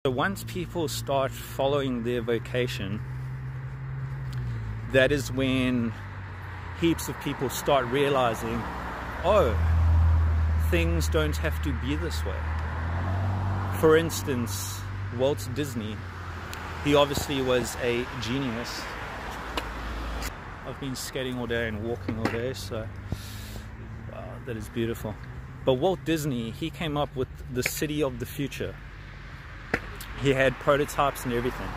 So once people start following their vocation, that is when heaps of people start realizing, oh, things don't have to be this way. For instance, Walt Disney, he obviously was a genius. I've been skating all day and walking all day, so wow, that is beautiful. But Walt Disney, he came up with the city of the future. He had prototypes and everything,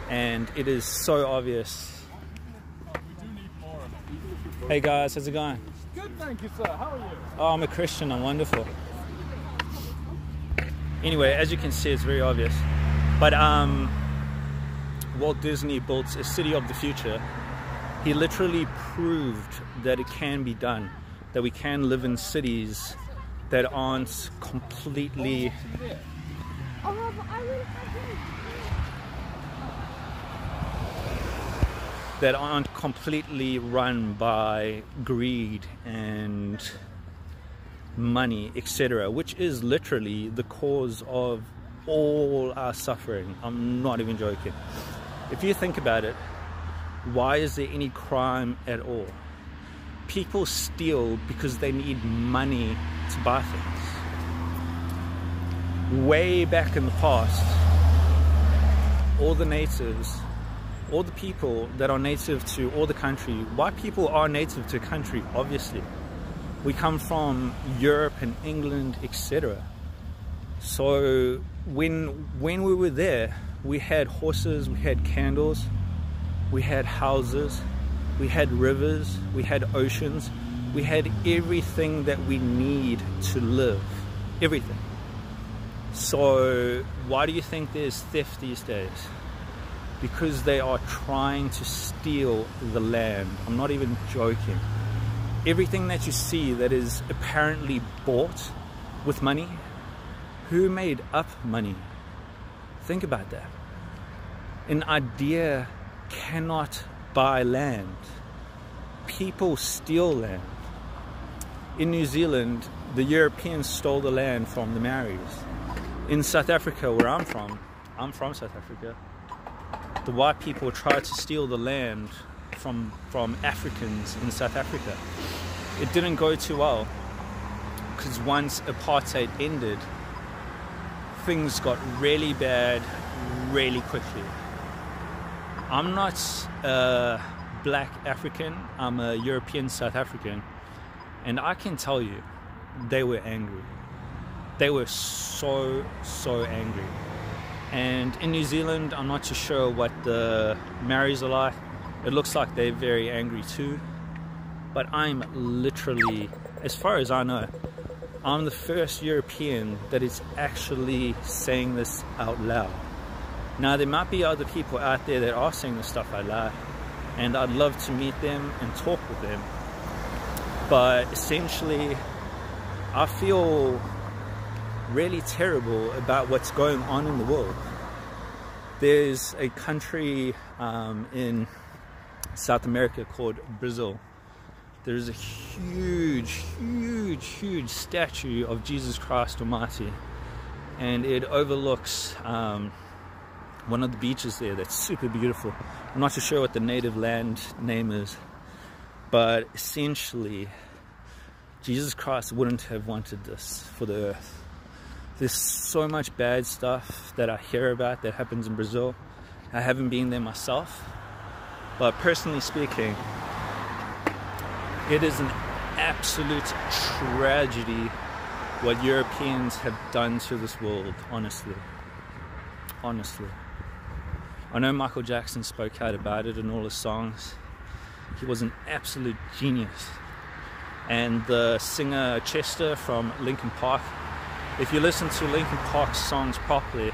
and it is so obvious. Hey guys, how's it going? Good, thank you, sir. How are you? Oh, I'm a Christian. I'm wonderful. Anyway, as you can see, it's very obvious. But Walt Disney built a city of the future. He literally proved that it can be done, that we can live in cities that aren't completely run by greed and money, etc., which is literally the cause of all our suffering. I'm not even joking. If you think about it, why is there any crime at all? People steal because they need money to buy things. Way back in the past, all the natives, all the people that are native to all the country, white people are native to country, obviously. We come from Europe and England, etc. So when we were there, we had horses, we had candles, we had houses, we had rivers, we had oceans, we had everything that we need to live, everything. So why do you think there's theft these days? Because they are trying to steal the land. I'm not even joking. Everything that you see that is apparently bought with money, who made up money? Think about that. An idea cannot buy land. People steal land. In New Zealand, the Europeans stole the land from the Maoris. In South Africa, where I'm from South Africa, the white people tried to steal the land from Africans in South Africa. It didn't go too well, because once apartheid ended, things got really bad really quickly. I'm not a black African, I'm a European South African, and I can tell you, they were angry. They were so angry. And in New Zealand, I'm not too sure what the Maoris are like. It looks like they're very angry too. But I'm literally, as far as I know, I'm the first European that is actually saying this out loud. Now, there might be other people out there that are saying this stuff out loud, and I'd love to meet them and talk with them. But essentially, I feel really terrible about what's going on in the world. There's a country in South America called Brazil. There's a huge statue of Jesus Christ Almighty, and it overlooks one of the beaches there that's super beautiful. I'm not too sure what the native land name is, but essentially Jesus Christ wouldn't have wanted this for the earth. There's so much bad stuff that I hear about that happens in Brazil. I haven't been there myself, but personally speaking, it is an absolute tragedy what Europeans have done to this world, honestly. I know Michael Jackson spoke out about it in all his songs. He was an absolute genius. And the singer Chester from Linkin Park, if you listen to Linkin Park's songs properly,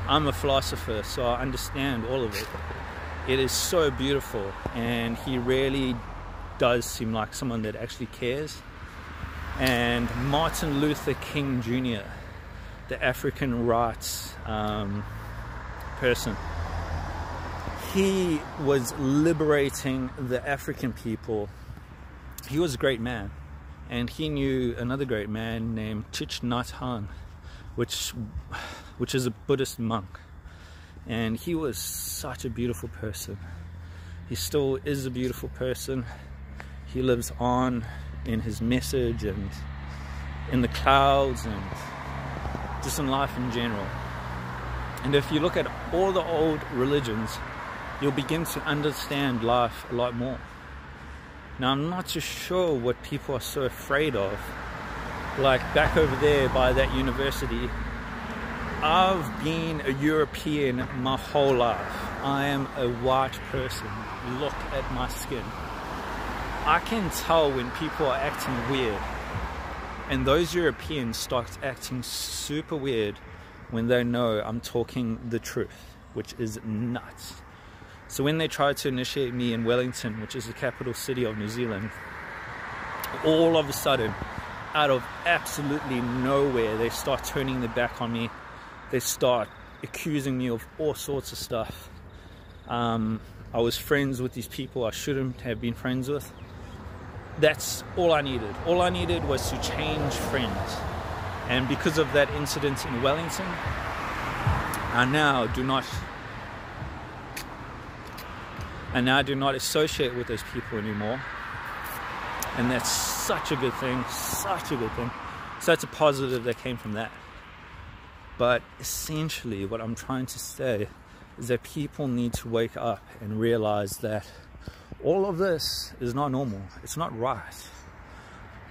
I'm a philosopher, so I understand all of it. It is so beautiful, and he really does seem like someone that actually cares. And Martin Luther King Jr., the African rights person, he was liberating the African people. He was a great man, and he knew another great man named Thich Nhat Hanh, which which is a Buddhist monk. And he was such a beautiful person. He still is a beautiful person. He lives on in his message and in the clouds and just in life in general. And if you look at all the old religions, you'll begin to understand life a lot more. Now, I'm not too sure what people are so afraid of. Like back over there by that university, I've been a European my whole life. I am a white person. Look at my skin. I can tell when people are acting weird. And those Europeans start acting super weird when they know I'm talking the truth, which is nuts. So when they tried to initiate me in Wellington, which is the capital city of New Zealand, all of a sudden, out of absolutely nowhere, they start turning their back on me. They start accusing me of all sorts of stuff. I was friends with these people I shouldn't have been friends with. That's all I needed. All I needed was to change friends. And because of that incident in Wellington, I now do not associate with those people anymore. And that's such a good thing, such a good thing. So that's a positive that came from that. But essentially what I'm trying to say is that people need to wake up and realize that all of this is not normal. It's not right.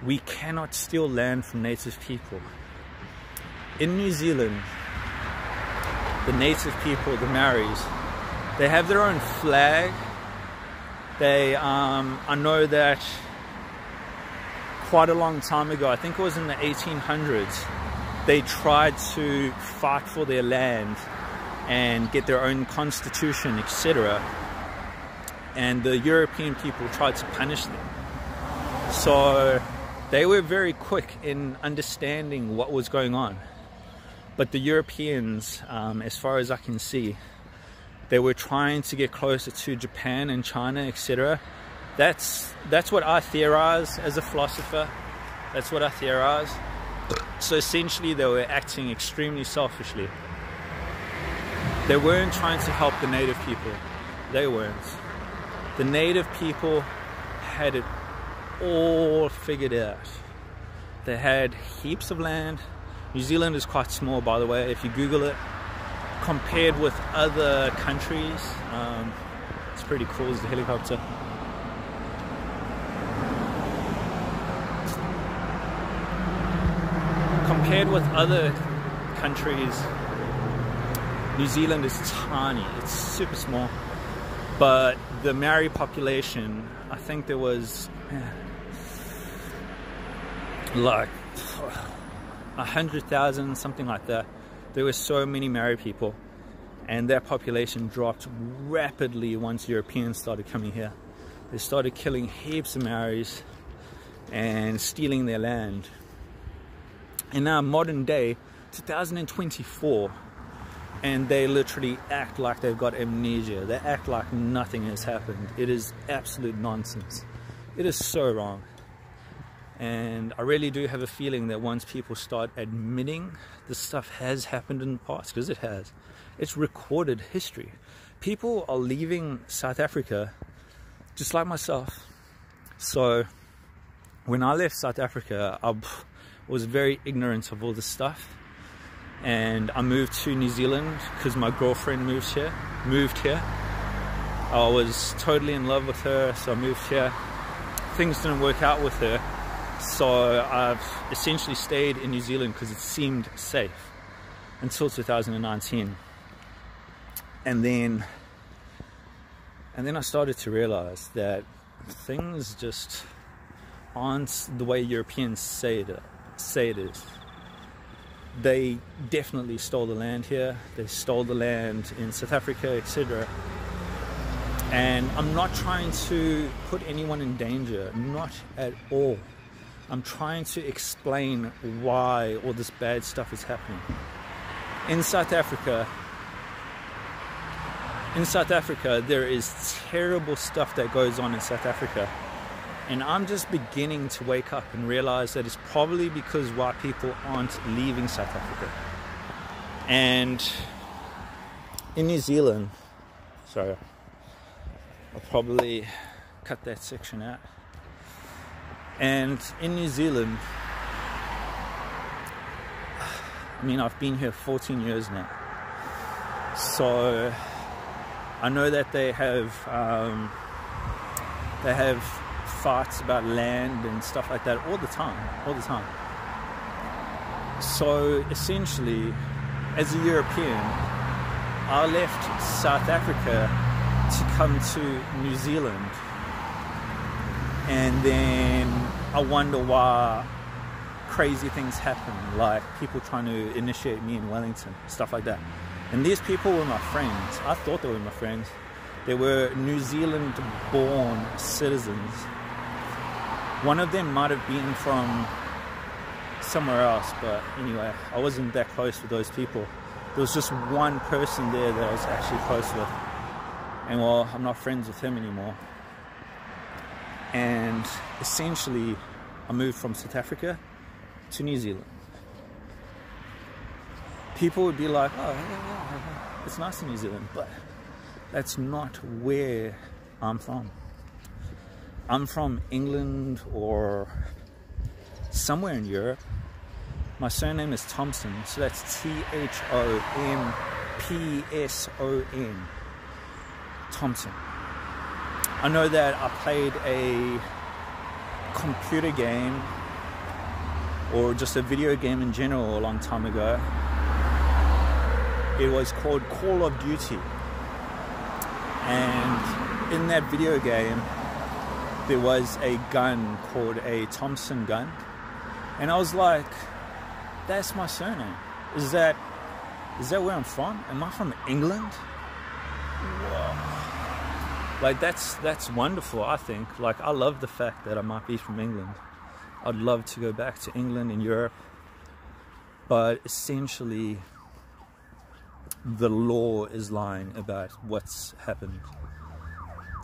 We cannot steal land from native people. In New Zealand, the native people, the Maoris, they have their own flag. They, I know that quite a long time ago, I think it was in the 1800s, they tried to fight for their land and get their own constitution, etc. And the European people tried to punish them. So they were very quick in understanding what was going on. But the Europeans, as far as I can see, they were trying to get closer to Japan and China, etc. That's what I theorize as a philosopher. That's what I theorize. So essentially they were acting extremely selfishly. They weren't trying to help the native people. They weren't. The native people had it all figured out. They had heaps of land. New Zealand is quite small, by the way, if you Google it. Compared with other countries, it's pretty cool as the helicopter. Compared with other countries, New Zealand is tiny. It's super small. But the Maori population, I think there was like 100,000, something like that. There were so many Maori people, and their population dropped rapidly once Europeans started coming here. They started killing heaps of Maoris and stealing their land. And now modern day, 2024, and they literally act like they've got amnesia. They act like nothing has happened. It is absolute nonsense. It is so wrong. And I really do have a feeling that once people start admitting this stuff has happened in the past, because it has, it's recorded history. People are leaving South Africa just like myself. So when I left South Africa, I was very ignorant of all this stuff. And I moved to New Zealand because my girlfriend moved here. I was totally in love with her, so I moved here. Things didn't work out with her, so I've essentially stayed in New Zealand because it seemed safe until 2019. And then I started to realize that things just aren't the way Europeans say it is. They definitely stole the land here. They stole the land in South Africa, etc. And I'm not trying to put anyone in danger, not at all. I'm trying to explain why all this bad stuff is happening. In South Africa, there is terrible stuff that goes on in South Africa. And I'm just beginning to wake up and realize that it's probably because white people aren't leaving South Africa. And in New Zealand, sorry, I'll probably cut that section out. And in New Zealand, I mean, I've been here 14 years now, so I know that they have fights about land and stuff like that all the time. So essentially, as a European, I left South Africa to come to New Zealand, and then I wonder why crazy things happen, like people trying to initiate me in Wellington, stuff like that. And these people were my friends. I thought they were my friends. They were New Zealand born citizens. One of them might have been from somewhere else, but anyway, I wasn't that close with those people. There was just one person there that I was actually close with, and well, I'm not friends with him anymore. And essentially, I moved from South Africa to New Zealand. People would be like, oh, yeah, it's nice in New Zealand, but that's not where I'm from. I'm from England or somewhere in Europe. My surname is Thompson, so that's Thompson. Thompson. I know that I played a computer game or just a video game in general a long time ago. It was called Call of Duty, and in that video game there was a gun called a Thompson gun, and I was like, that's my surname. Is that where I'm from? Am I from England? Whoa. Like that's wonderful, I think. Like, I love the fact that I might be from England. I'd love to go back to England and Europe, but essentially the law is lying about what's happened.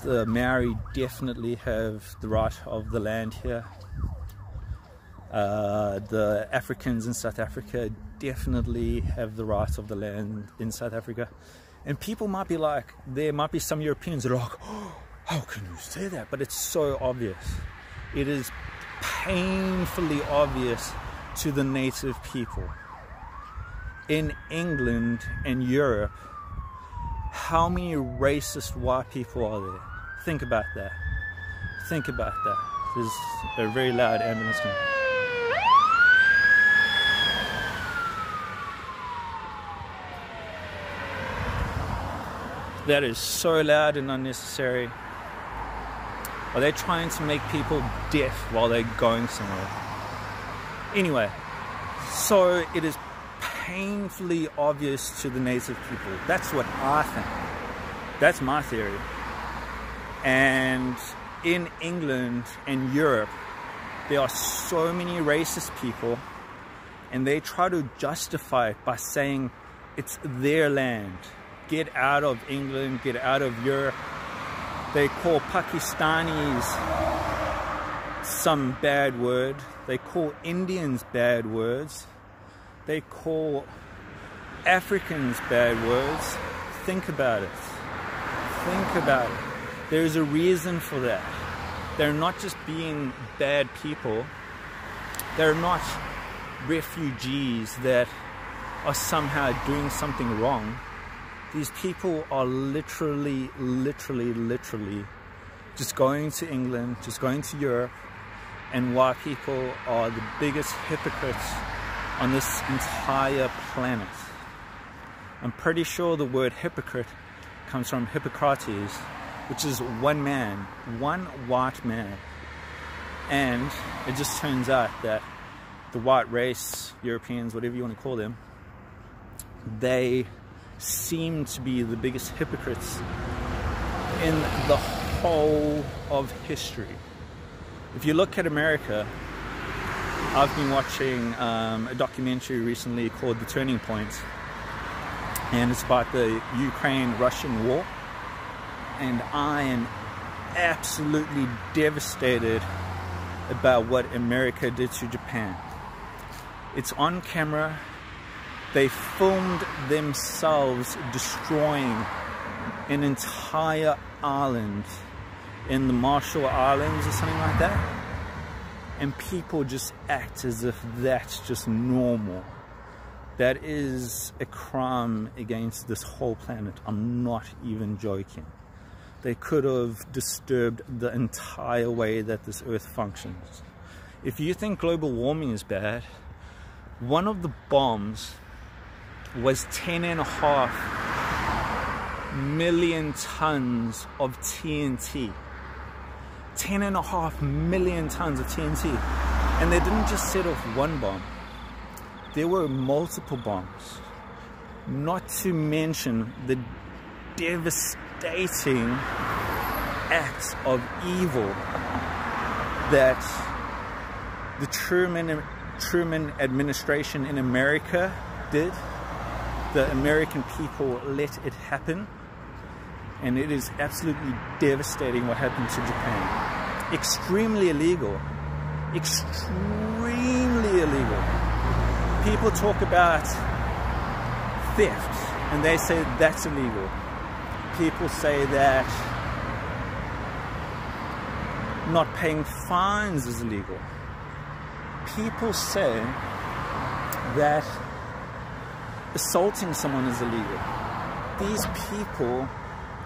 The Maori definitely have the right of the land here. The Africans in South Africa definitely have the right of the land in South Africa. And people might be like, there might be some Europeans that are like, oh, how can you say that? But it's so obvious. It is painfully obvious to the native people. In England and Europe, how many racist white people are there? Think about that. Think about that. There's a very loud ambulance now. That is so loud and unnecessary. Are they trying to make people deaf while they're going somewhere? Anyway, so it is painfully obvious to the native people. That's what I think. That's my theory. And in England and Europe, there are so many racist people, and they try to justify it by saying it's their land. Get out of England, get out of Europe. They call Pakistanis some bad word. They call Indians bad words. They call Africans bad words. Think about it. Think about it. There's a reason for that. They're not just being bad people. They're not refugees that are somehow doing something wrong. These people are literally just going to England, just going to Europe, and white people are the biggest hypocrites on this entire planet. I'm pretty sure the word hypocrite comes from Hippocrates, which is one man, one white man. And it just turns out that the white race, Europeans, whatever you want to call them, they seem to be the biggest hypocrites in the whole of history. If you look at America, I've been watching a documentary recently called The Turning Point, and it's about the Ukraine-Russian war, and I am absolutely devastated about what America did to Japan. It's on camera. They filmed themselves destroying an entire island in the Marshall Islands or something like that, and people just act as if that's just normal. That is a crime against this whole planet. I'm not even joking. They could have disturbed the entire way that this earth functions. If you think global warming is bad, one of the bombs was 10.5 million tons of TNT. 10.5 million tons of TNT. And they didn't just set off one bomb. There were multiple bombs. Not to mention the devastating acts of evil that the Truman administration in America did. The American people let it happen, and it is absolutely devastating what happened to Japan. Extremely illegal. Extremely illegal. People talk about theft and they say that's illegal. People say that not paying fines is illegal. People say that assaulting someone is illegal. These people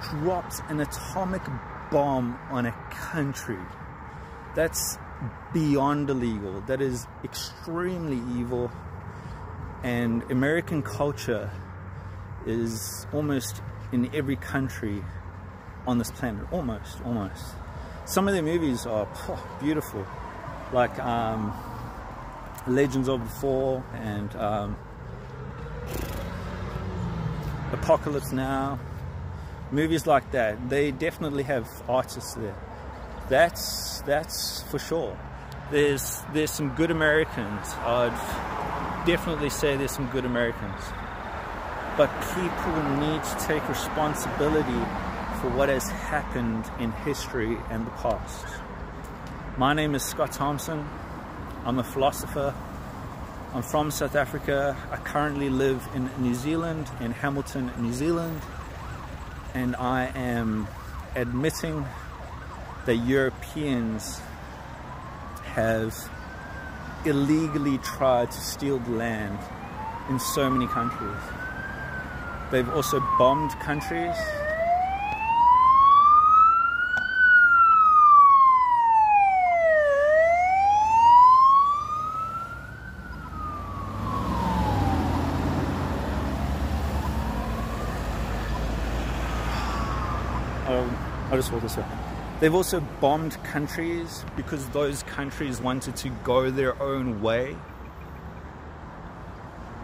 dropped an atomic bomb on a country. That's beyond illegal. That is extremely evil. And American culture is almost in every country on this planet. Almost. Some of their movies are beautiful, like Legends of the Fall and Apocalypse Now. Movies like that, they definitely have artists there. That's for sure. There's some good Americans. I'd definitely say there's some good Americans. But people need to take responsibility for what has happened in history and the past. My name is Scott Thompson. I'm a philosopher. I'm from South Africa. I currently live in New Zealand, in Hamilton, New Zealand. And I am admitting that Europeans have illegally tried to steal the land in so many countries. They've also bombed countries. I'll just walk this way. They've also bombed countries because those countries wanted to go their own way.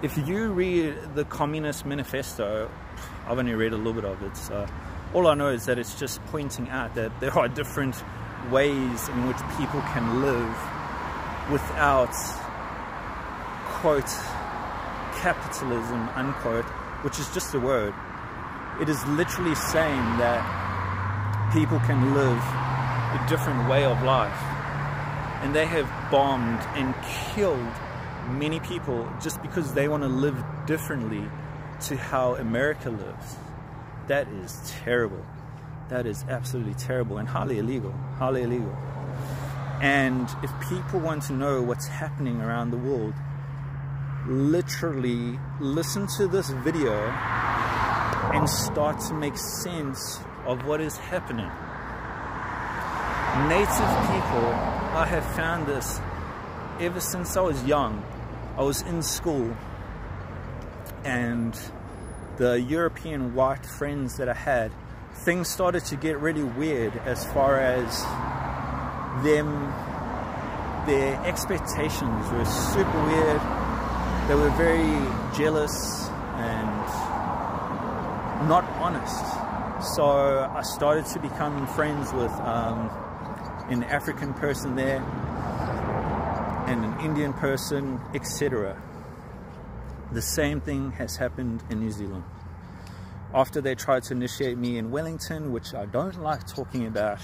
If you read the Communist Manifesto, I've only read a little bit of it, so all I know is that it's just pointing out that there are different ways in which people can live without, quote, capitalism, unquote, which is just a word. It is literally saying that people can live a different way of life. And they have bombed and killed many people just because they want to live differently to how America lives. That is terrible. That is absolutely terrible and highly illegal. Highly illegal. And if people want to know what's happening around the world, literally listen to this video and start to make sense of what is happening. Native people, I have found this ever since I was young. I was in school, and the European white friends that I had, things started to get really weird as far as their expectations were super weird. They were very jealous and not honest. So I started to become friends with an African person there and an Indian person, etc. The same thing has happened in New Zealand. After they tried to initiate me in Wellington, which I don't like talking about,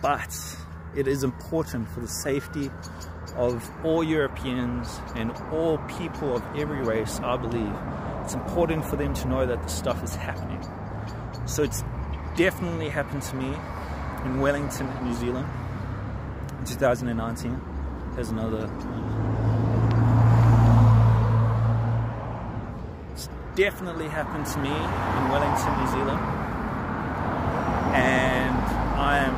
but it is important for the safety of all Europeans and all people of every race, I believe it's important for them to know that this stuff is happening. So it's definitely happened to me in Wellington, New Zealand, in 2019. There's another. It's definitely happened to me in Wellington, New Zealand, and I am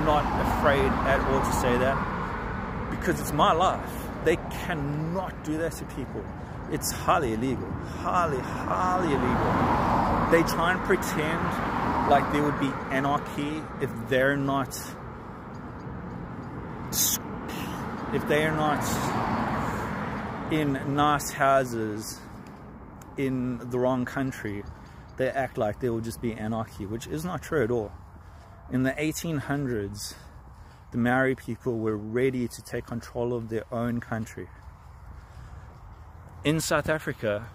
not afraid at all to say that, because it's my life. They cannot do that to people. It's highly illegal, highly illegal. They try and pretend like there would be anarchy if they're not in nice houses in the wrong country. They act like there will just be anarchy, which is not true at all. In the 1800s, the Maori people were ready to take control of their own country. In South Africa,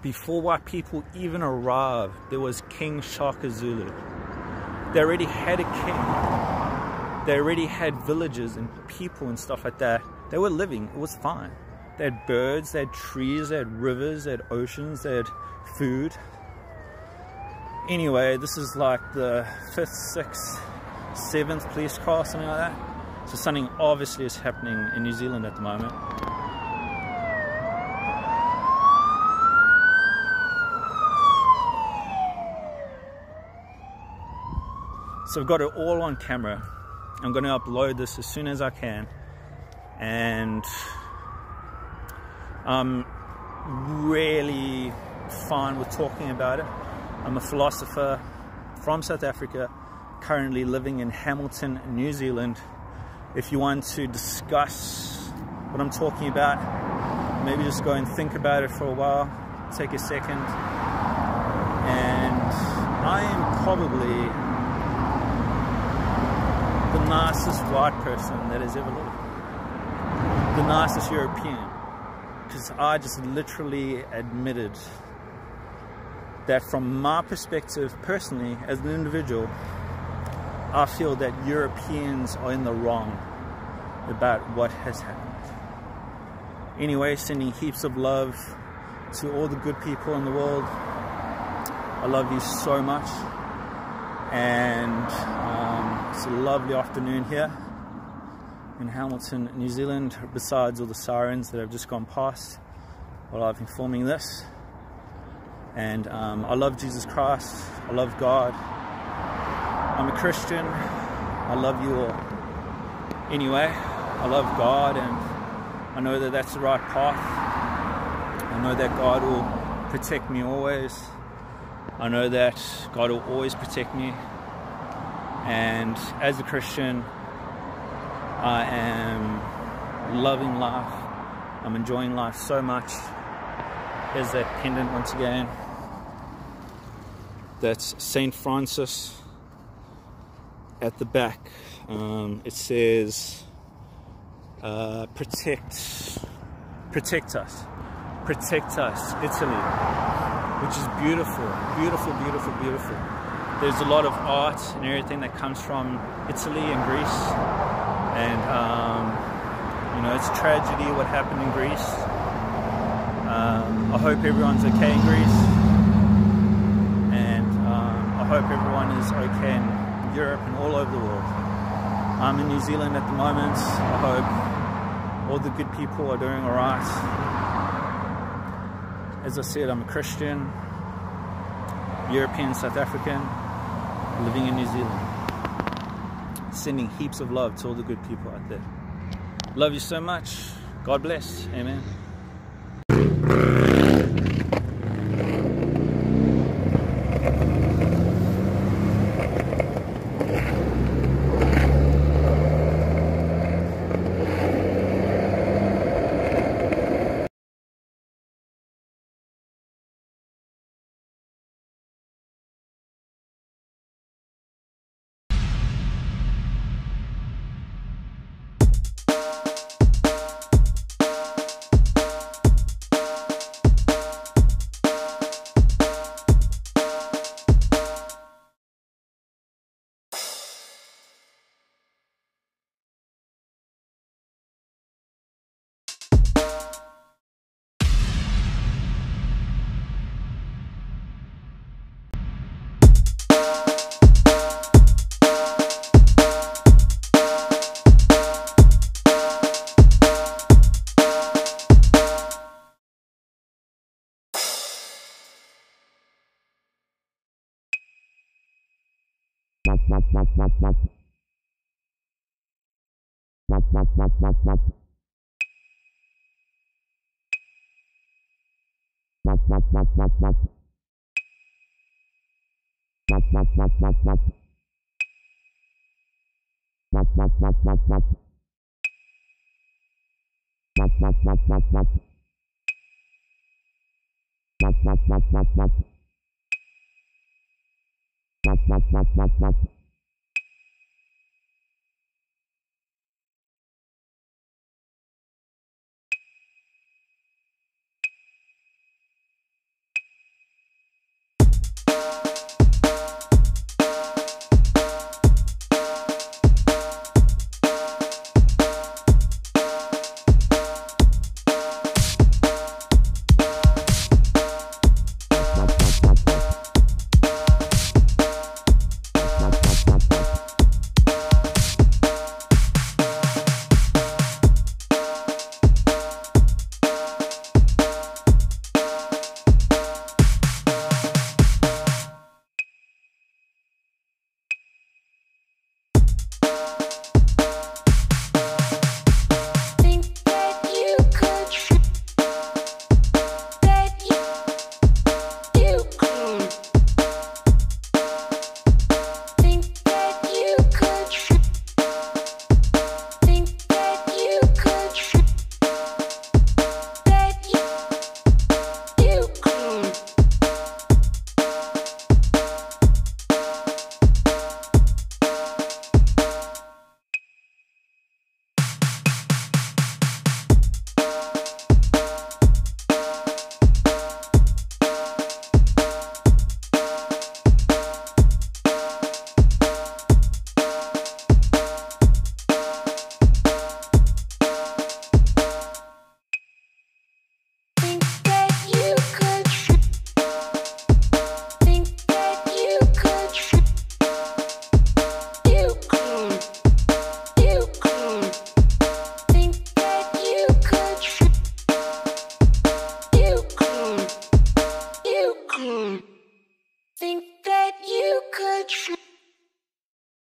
before white people even arrived, there was King Shaka Zulu. They already had a king. They already had villages and people and stuff like that. They were living, it was fine. They had birds, they had trees, they had rivers, they had oceans, they had food. Anyway, this is like the 5th, 6th, 7th police car, something like that. So something obviously is happening in New Zealand at the moment. So I've got it all on camera. I'm going to upload this as soon as I can, and I'm really fine with talking about it. I'm a philosopher from South Africa, currently living in Hamilton, New Zealand. If you want to discuss what I'm talking about, maybe just go and think about it for a while, take a second. And I am probably the nicest white person that has ever lived, the nicest European, because I just literally admitted that from my perspective personally as an individual, I feel that Europeans are in the wrong about what has happened. Anyway, sending heaps of love to all the good people in the world. I love you so much, and it's a lovely afternoon here in Hamilton, New Zealand, besides all the sirens that have just gone past while I've been filming this. And I love Jesus Christ, I love God, I'm a Christian, I love you all. Anyway, I love God, and I know that that's the right path. I know that God will protect me always. I know that God will always protect me. And as a Christian, I am loving life. I'm enjoying life so much. Here's that pendant once again. That's Saint Francis at the back. It says, protect us, Italy, which is beautiful, beautiful, beautiful, beautiful. There's a lot of art and everything that comes from Italy and Greece, and you know, it's a tragedy what happened in Greece. I hope everyone's okay in Greece, and I hope everyone is okay in Europe and all over the world. I'm in New Zealand at the moment. I hope all the good people are doing alright. As I said, I'm a Christian, European, South African, living in New Zealand. Sending heaps of love to all the good people out there. Love you so much. God bless. Amen. Bye.